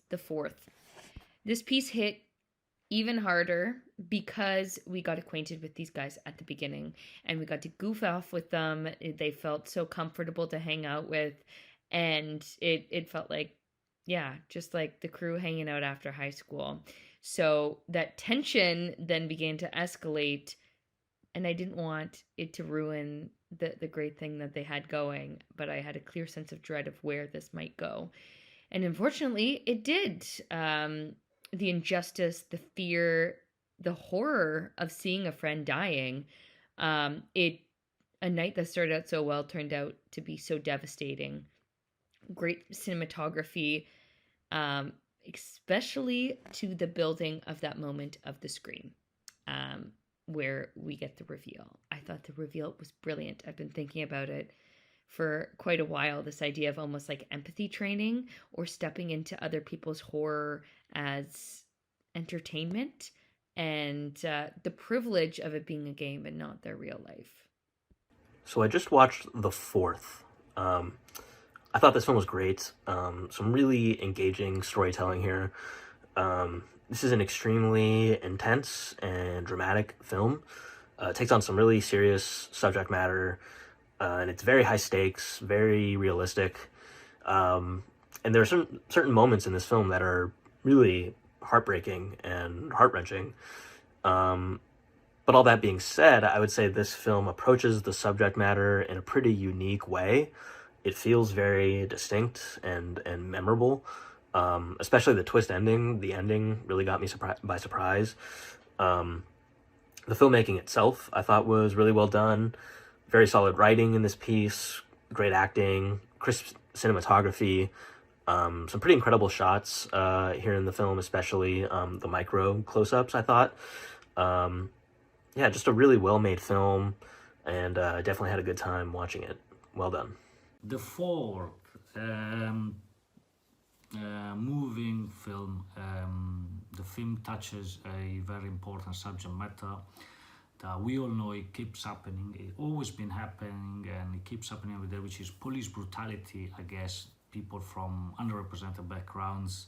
the fourth. This piece hit even harder because we got acquainted with these guys at the beginning and we got to goof off with them. They felt so comfortable to hang out with, and it felt like, yeah, just like the crew hanging out after high school. So that tension then began to escalate, and I didn't want it to ruin the great thing that they had going, but I had a clear sense of dread of where this might go. And unfortunately, it did. The injustice, the fear, the horror of seeing a friend dying. It A night that started out so well turned out to be so devastating. Great cinematography, especially to the building of that moment of the scream, where we get the reveal. I thought the reveal was brilliant. I've been thinking about it for quite a while, this idea of almost like empathy training or stepping into other people's horror as entertainment, and the privilege of it being a game and not their real life. So I just watched the fourth. I thought this film was great. Some really engaging storytelling here. This is an extremely intense and dramatic film. It takes on some really serious subject matter, and it's very high stakes, very realistic. And there are certain moments in this film that are really heartbreaking and heart-wrenching. But all that being said, I would say this film approaches the subject matter in a pretty unique way. It feels very distinct and memorable, especially the twist ending. The ending really got me by surprise. The filmmaking itself, I thought, was really well done. Very solid writing in this piece, great acting, crisp cinematography, some pretty incredible shots here in the film, especially the micro close-ups, I thought. Yeah, just a really well-made film, and I definitely had a good time watching it. Well done. The fourth moving film, the film touches a very important subject matter that we all know it keeps happening. It's always been happening, and it keeps happening every day, which is police brutality against people from underrepresented backgrounds.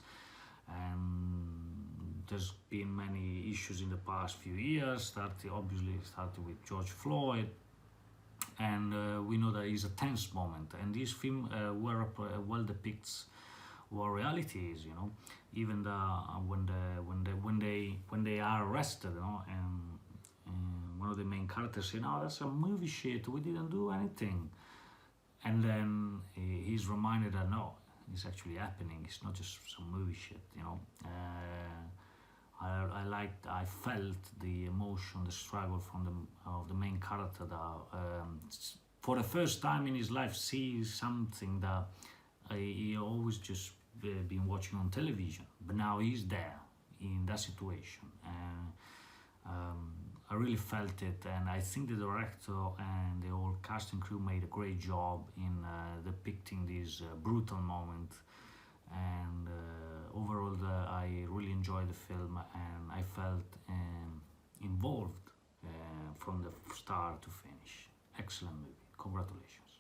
And there's been many issues in the past few years. Obviously started with George Floyd, and we know that it's a tense moment. And this film well depicts what reality is. Even when they are arrested, and one of the main characters say, "No, that's a movie shit. We didn't do anything." And then he's reminded that no, it's actually happening. It's not just some movie shit. I felt the emotion, the struggle of the main character that for the first time in his life sees something that he always just been watching on television, but now he's there in that situation. I really felt it, and I think the director and the whole cast and crew made a great job in depicting this brutal moment. And overall, I really enjoyed the film, and I felt involved from the start to finish. Excellent movie. Congratulations.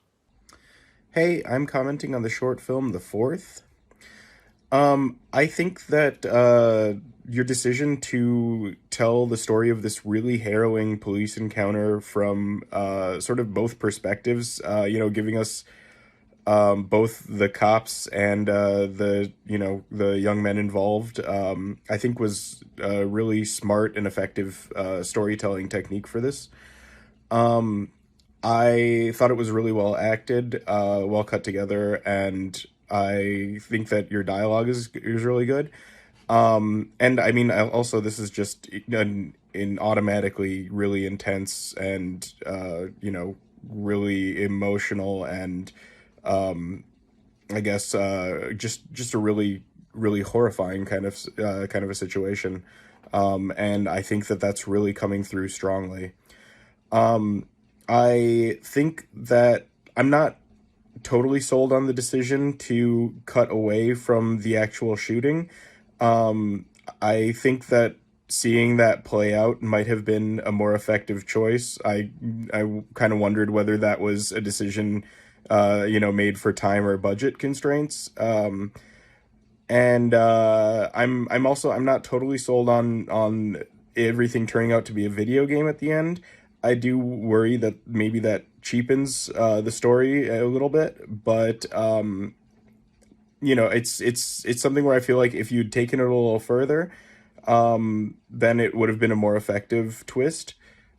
Hey, I'm commenting on the short film The Fourth. I think that your decision to tell the story of this really harrowing police encounter from sort of both perspectives, giving us both the cops and the young men involved, I think was a really smart and effective storytelling technique for this. I thought it was really well acted, well cut together, and I think that your dialogue is really good. And I mean, also this is just an automatically really intense and really emotional and I guess just a really horrifying kind of a situation. And I think that that's really coming through strongly. I think that I'm not totally sold on the decision to cut away from the actual shooting. I think that seeing that play out might have been a more effective choice. I kind of wondered whether that was a decision, made for time or budget constraints. and I'm not totally sold on everything turning out to be a video game at the end. I do worry that maybe that cheapens the story a little bit, but it's something where I feel like if you'd taken it a little further, then it would have been a more effective twist.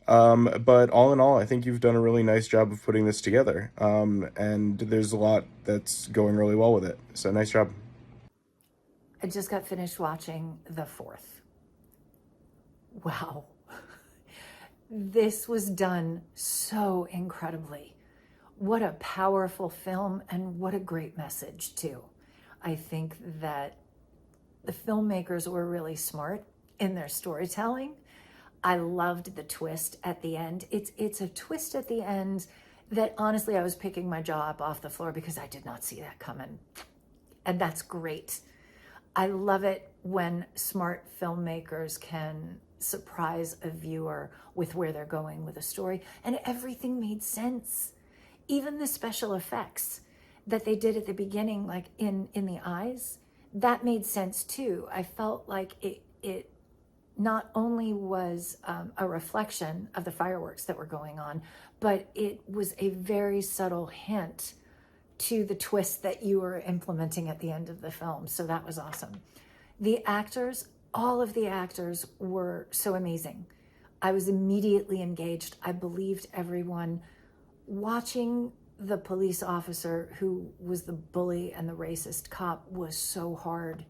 But all in all, I think you've done a really nice job of putting this together. And there's a lot that's going really well with it. So nice job. I just got finished watching The Fourth. Wow. This was done so incredibly. What a powerful film, and what a great message, too. I think that the filmmakers were really smart in their storytelling. I loved the twist at the end. It's a twist at the end that honestly I was picking my jaw up off the floor because I did not see that coming. And that's great. I love it when smart filmmakers can surprise a viewer with where they're going with a story, and everything made sense. Even the special effects that they did at the beginning, like in the eyes, that made sense too. I felt like it not only was a reflection of the fireworks that were going on, but it was a very subtle hint to the twist that you were implementing at the end of the film. So that was awesome. The actors, all of the actors were so amazing. I was immediately engaged. I believed everyone. Watching the police officer who was the bully and the racist cop was so hard.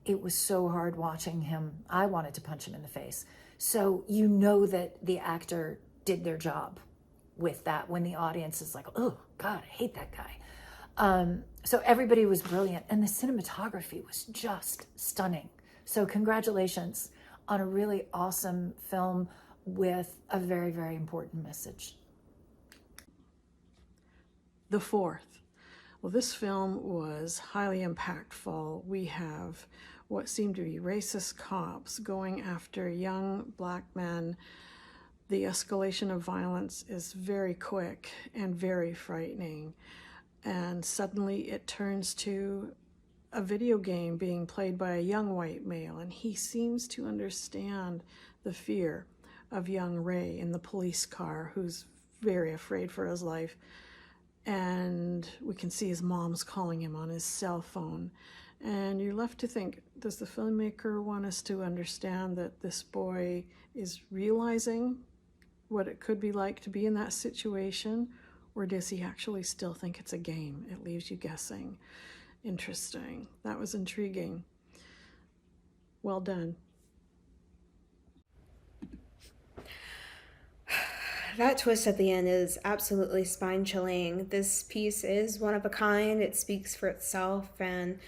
It was so hard watching him. I wanted to punch him in the face. So you know that the actor did their job with that when the audience is like, oh God, I hate that guy. So everybody was brilliant, and the cinematography was just stunning. So congratulations on a really awesome film with a very, very important message. The Fourth. Well, this film was highly impactful. We have what seemed to be racist cops going after young black men. The escalation of violence is very quick and very frightening. And suddenly it turns to a video game being played by a young white male, and he seems to understand the fear of young Ray in the police car, who's very afraid for his life. And we can see his mom's calling him on his cell phone. And you're left to think, does the filmmaker want us to understand that this boy is realizing what it could be like to be in that situation? Or does he actually still think it's a game? It leaves you guessing. Interesting. That was intriguing. Well done. That twist at the end is absolutely spine-chilling. This piece is one of a kind. It speaks for itself and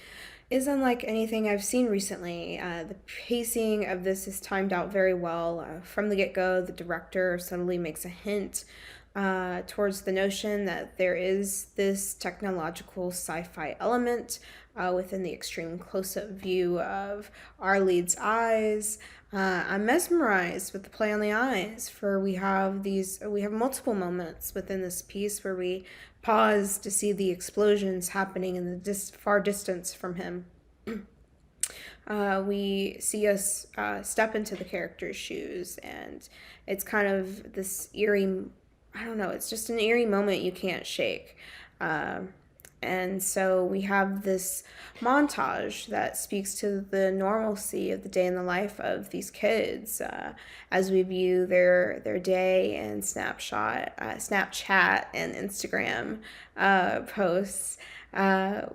is unlike anything I've seen recently. The pacing of this is timed out very well. From the get-go, the director subtly makes a hint towards the notion that there is this technological sci-fi element within the extreme close-up view of our lead's eyes. I'm mesmerized with the play on the eyes, for we have multiple moments within this piece where we pause to see the explosions happening in the far distance from him. We see us step into the character's shoes, and it's kind of this eerie, I don't know, it's just an eerie moment you can't shake. And so we have this montage that speaks to the normalcy of the day in the life of these kids as we view their day and Snapchat and Instagram posts.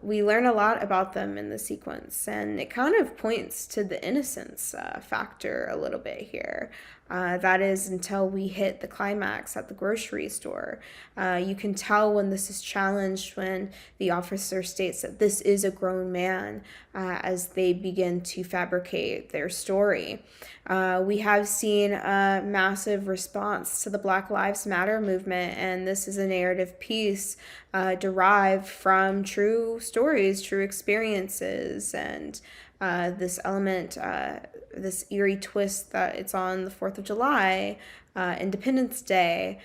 We learn a lot about them in the sequence, and it kind of points to the innocence factor a little bit here. That is until we hit the climax at the grocery store. You can tell when this is challenged when the officer states that this is a grown man as they begin to fabricate their story. We have seen a massive response to the Black Lives Matter movement, and this is a narrative piece derived from true stories, true experiences, and this element, this eerie twist that it's on the 4th of July, Independence Day.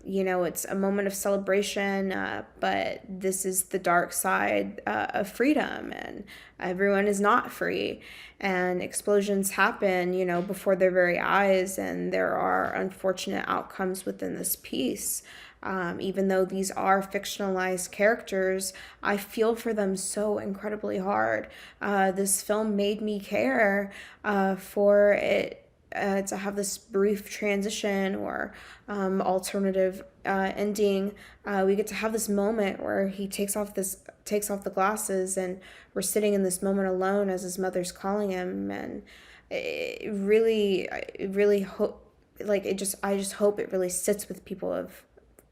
it's a moment of celebration, but this is the dark side of freedom, and everyone is not free. And explosions happen, before their very eyes, and there are unfortunate outcomes within this piece. Even though these are fictionalized characters, I feel for them so incredibly hard. This film made me care for it to have this brief transition or alternative ending. We get to have this moment where he takes off the glasses, and we're sitting in this moment alone as his mother's calling him, and it really hope I just hope it really sits with people of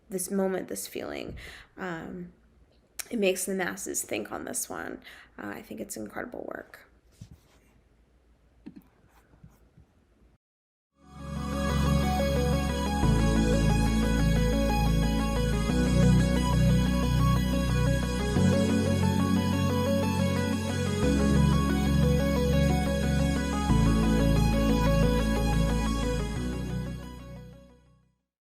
this moment, this feeling. It makes the masses think on this one. I think it's incredible work.